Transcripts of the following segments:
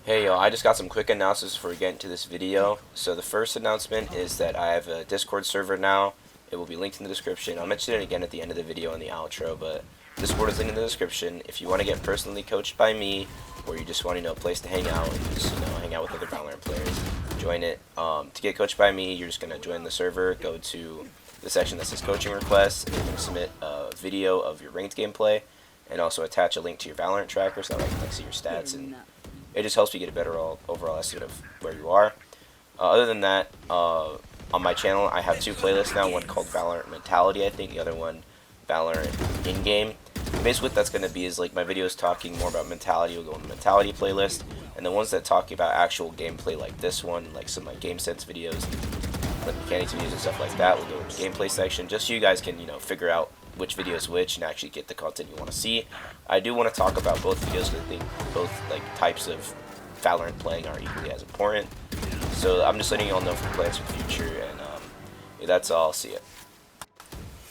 Hey y'all, I just got some quick announcements before we get into this video. So the first announcement is that I have a Discord server now. It will be linked in the description. I'll mention it again at the end of the video in the outro, but Discord is linked in the description. If you want to get personally coached by me, or you just want to know a place to hang out and just hang out with other Valorant players, join it. To get coached by me, you're just gonna join the server, go to the section that says coaching requests, and you're gonna submit a video of your ranked gameplay, and also attach a link to your Valorant tracker so that I can see your stats, and it just helps you get a better overall estimate of where you are. Other than that, on my channel, I have two playlists now. One called Valorant Mentality, I think. The other one, Valorant In-Game. Basically, what that's going to be is like my videos talking more about mentality will go in the mentality playlist, and the ones that talk about actual gameplay, like this one, like some like game sense videos, like mechanics videos and stuff like that, will go in the gameplay section, just so you guys can figure out which video is which and actually get the content you want to see. I do want to talk about both videos because I think both like types of Valorant playing are equally as important. So I'm just letting you all know for plans for the future, and yeah, that's all. I'll see it.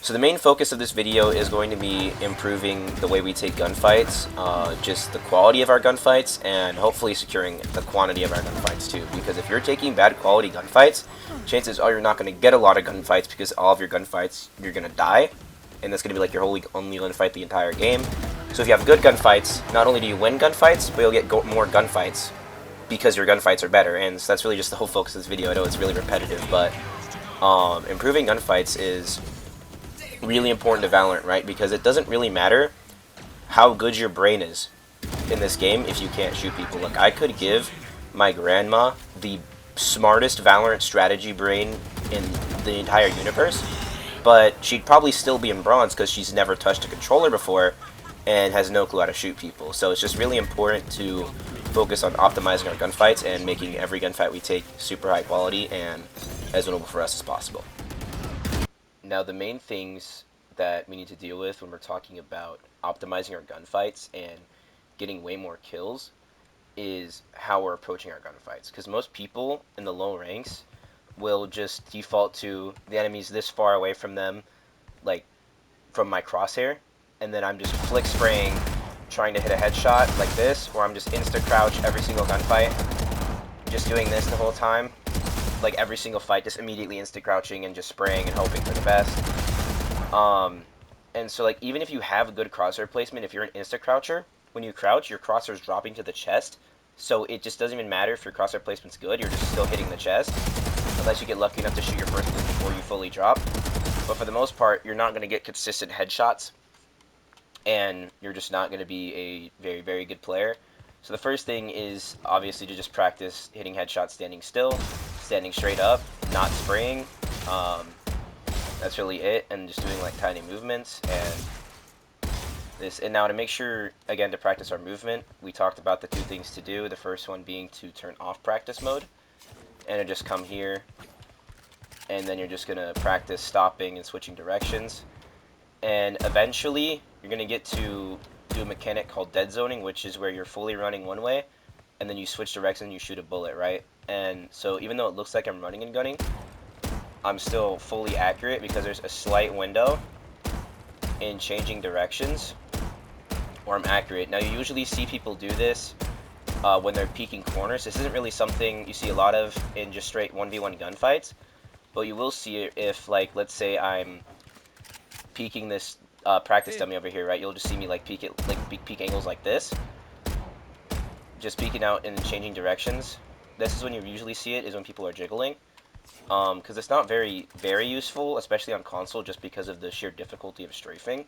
So the main focus of this video is going to be improving the way we take gunfights, just the quality of our gunfights, and hopefully securing the quantity of our gunfights too. Because if you're taking bad quality gunfights, chances are you're not going to get a lot of gunfights because all of your gunfights you're going to die, and that's going to be like your only gunfight the entire game. So if you have good gunfights, not only do you win gunfights, but you'll get more gunfights because your gunfights are better. And so that's really just the whole focus of this video. I know it's really repetitive, but improving gunfights is really important to Valorant, right? Because it doesn't really matter how good your brain is in this game if you can't shoot people. Like, I could give my grandma the smartest Valorant strategy brain in the entire universe, but she'd probably still be in bronze because she's never touched a controller before and has no clue how to shoot people. So it's just really important to focus on optimizing our gunfights and making every gunfight we take super high quality and as winnable for us as possible. Now, the main things that we need to deal with when we're talking about optimizing our gunfights and getting way more kills is how we're approaching our gunfights. Because most people in the low ranks will just default to the enemies this far away from them, like from my crosshair, and then I'm just flick spraying, trying to hit a headshot like this, or I'm just insta crouch every single gunfight, just doing this the whole time. Like every single fight, just immediately insta crouching and just spraying and hoping for the best. And so like even if you have a good crosshair placement, if you're an insta croucher, when you crouch, your crosshair is dropping to the chest, so it just doesn't even matter if your crosshair placement's good. You're just still hitting the chest, unless you get lucky enough to shoot your first move before you fully drop. But for the most part, you're not going to get consistent headshots, and you're just not going to be a very, very good player. So the first thing is obviously to just practice hitting headshots standing still, standing straight up, not spraying. That's really it, and just doing like tiny movements and this. And now to make sure, again, to practice our movement, we talked about the two things to do. The first one being to turn off practice mode, and to just come here, and then you're just gonna practice stopping and switching directions. And eventually, you're gonna get to do a mechanic called dead zoning, which is where you're fully running one way, and then you switch directions and you shoot a bullet, right? And so even though it looks like I'm running and gunning, I'm still fully accurate because there's a slight window in changing directions where I'm accurate. Now, you usually see people do this when they're peeking corners. This isn't really something you see a lot of in just straight 1v1 gunfights, but you will see it if, like, let's say I'm peeking this practice dummy over here, right? You'll just see me like peek angles like this, just peeking out and changing directions. This is when you usually see it, is when people are jiggling. Because it's not very useful, especially on console, just because of the sheer difficulty of strafing.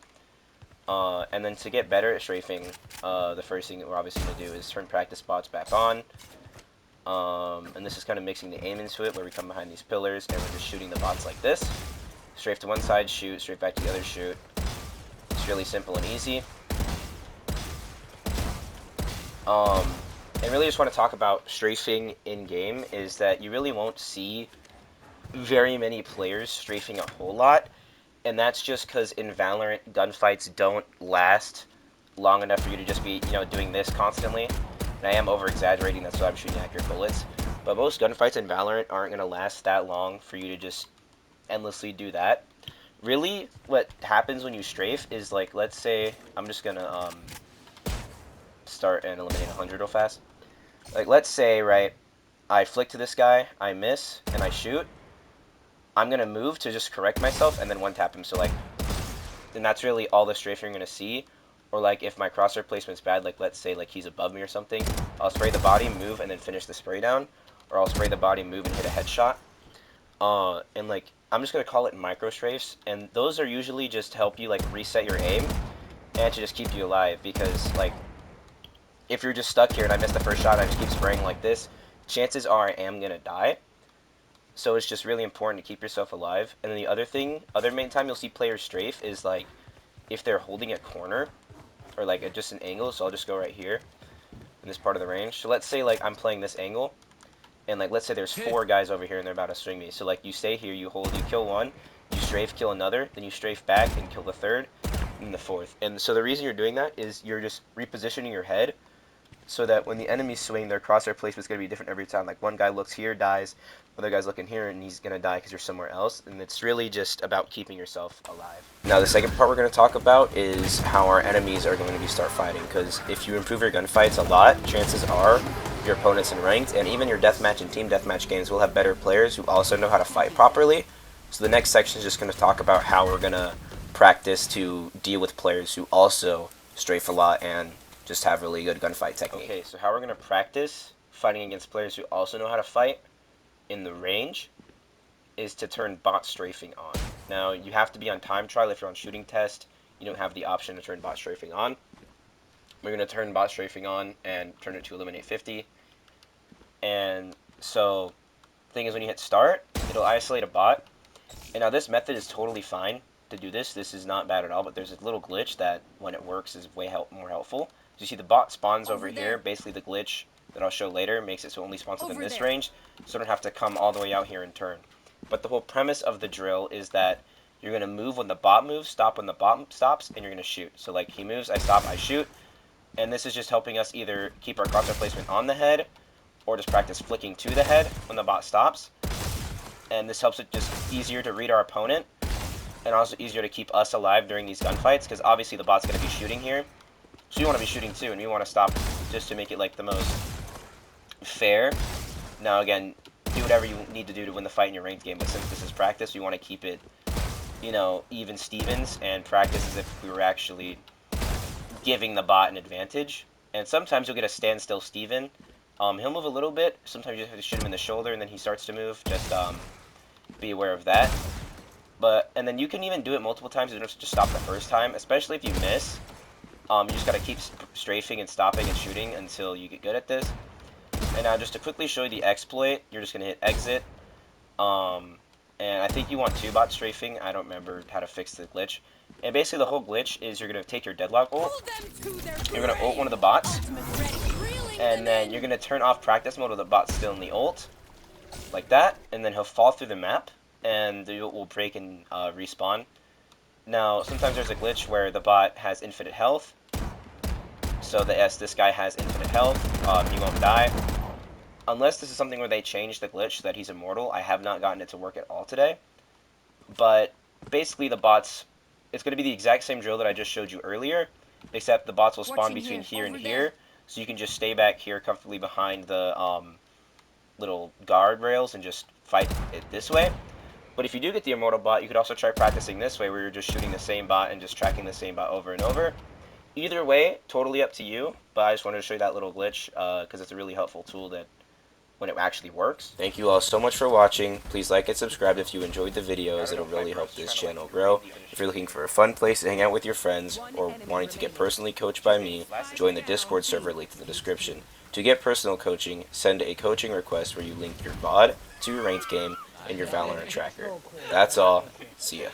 And then to get better at strafing, the first thing that we're obviously going to do is turn practice spots back on. And this is kind of mixing the aim into it, where we come behind these pillars and we're just shooting the bots like this. Strafe to one side, shoot, straight back to the other, shoot. It's really simple and easy. And really just want to talk about strafing in-game, is that you really won't see very many players strafing a whole lot, and that's just because in Valorant, gunfights don't last long enough for you to just be, doing this constantly. And I am over-exaggerating, that's why I'm shooting accurate bullets. But most gunfights in Valorant aren't going to last that long for you to just endlessly do that. Really, what happens when you strafe is, like, let's say, I'm just going to start and eliminate 100 real fast. Like, let's say, right, I flick to this guy, I miss, and I shoot. I'm going to move to just correct myself and then one tap him. So, like, and that's really all the strafe you're going to see. Or, like, if my crosshair placement's bad, like, let's say, like, he's above me or something, I'll spray the body, move, and then finish the spray down. Or I'll spray the body, move, and hit a headshot. And, like, I'm just going to call it micro strafes. And those are usually just help you, like, reset your aim and to just keep you alive. Because, like, if you're just stuck here and I miss the first shot and I just keep spraying like this, chances are I am going to die. So it's just really important to keep yourself alive. And then the other thing, other main time you'll see players strafe is like if they're holding a corner or like just an angle. So I'll just go right here in this part of the range. So let's say like I'm playing this angle and like let's say there's 4 guys over here and they're about to swing me. So like you stay here, you hold, you kill one, you strafe, kill another, then you strafe back and kill the third and the fourth. And so the reason you're doing that is you're just repositioning your head so that when the enemies swing, their crosshair placement is going to be different every time. Like one guy looks here, dies, other guy's looking here, and he's going to die because you're somewhere else. And it's really just about keeping yourself alive. Now the second part we're going to talk about is how our enemies are going to be start fighting. Because if you improve your gunfights a lot, chances are your opponents in ranked and even your deathmatch and team deathmatch games will have better players who also know how to fight properly. So the next section is just going to talk about how we're going to practice to deal with players who also strafe a lot and just have really good gunfight technique. Okay, so how we're going to practice fighting against players who also know how to fight in the range is to turn bot strafing on. Now, you have to be on time trial. If you're on shooting test, you don't have the option to turn bot strafing on. We're going to turn bot strafing on and turn it to eliminate 50. And so, the thing is when you hit start, it'll isolate a bot. And now this method is totally fine to do this. This is not bad at all, but there's a little glitch that when it works is way more helpful. You see the bot spawns over here. Basically the glitch that I'll show later makes it so it only spawns within this range, so I don't have to come all the way out here and turn. But the whole premise of the drill is that you're going to move when the bot moves, stop when the bot stops, and you're going to shoot. So like he moves, I stop, I shoot. And this is just helping us either keep our crosshair placement on the head or just practice flicking to the head when the bot stops. And this helps it just easier to read our opponent and also easier to keep us alive during these gunfights because obviously the bot's going to be shooting here. So you want to be shooting too, and you want to stop just to make it like the most fair. Now again, do whatever you need to do to win the fight in your ranked game, but since this is practice, we want to keep it, you know, even Stevens and practice as if we were actually giving the bot an advantage. And sometimes you'll get a standstill Steven. He'll move a little bit. Sometimes you have to shoot him in the shoulder and then he starts to move. Just be aware of that. And then you can even do it multiple times. You don't just stop the first time, especially if you miss. You just got to keep strafing and stopping and shooting until you get good at this. And now just to quickly show you the exploit, you're just going to hit exit. And I think you want 2 bot strafing. I don't remember how to fix the glitch. And basically the whole glitch is you're going to take your deadlock ult. You're going to ult one of the bots. And then you're going to turn off practice mode with the bot still in the ult. Like that. And then he'll fall through the map. And the ult will break and respawn. Now, sometimes there's a glitch where the bot has infinite health. So this guy has infinite health. He won't die. Unless this is something where they change the glitch so that he's immortal. I have not gotten it to work at all today. But basically the bots, it's going to be the exact same drill that I just showed you earlier. Except the bots will spawn between here and here. So you can just stay back here comfortably behind the little guardrails and just fight it this way. But if you do get the immortal bot, you could also try practicing this way where you're just shooting the same bot and just tracking the same bot over and over. Either way, totally up to you, but I just wanted to show you that little glitch because it's a really helpful tool that when it actually works. Thank you all so much for watching. Please like and subscribe if you enjoyed the videos. It'll really help this channel grow. If you're looking for a fun place to hang out with your friends or wanting to get personally coached by me, join the Discord server linked in the description. To get personal coaching, send a coaching request where you link your VOD to your ranked game and your Valorant tracker. That's all. See ya.